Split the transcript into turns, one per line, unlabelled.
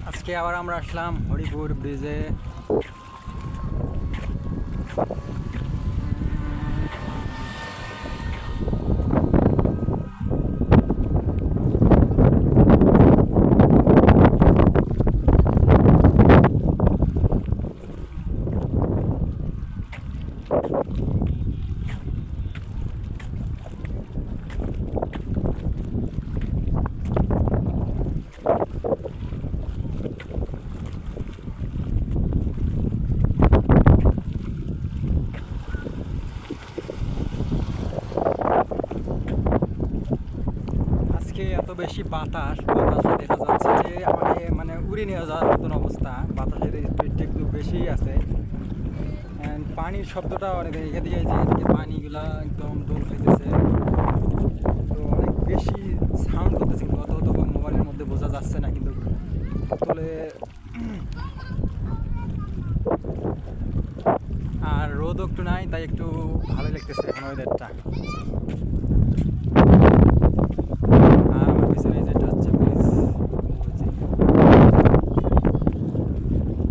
আজকে আবার আমরা আসলাম হরিপুর ব্রিজে। আজকে এত বেশি বাতাসে দেখা যাচ্ছে যে আমাকে মানে উড়ে নিয়ে যাওয়ার মতন অবস্থা। বাতাসের স্পিডটা একটু বেশি আছে। অ্যান্ড পানির শব্দটা অনেক এদিকে যে এদিকে পানিগুলা একদম দোল খাইতেছে, তো অনেক বেশি সাউন্ড করতেছে, কিন্তু অত মোবাইলের মধ্যে বোঝা যাচ্ছে না। কিন্তু আসলে আর রোদও একটু নাই, তাই একটু ভালো লাগতেছে এখন ওয়েদারটা।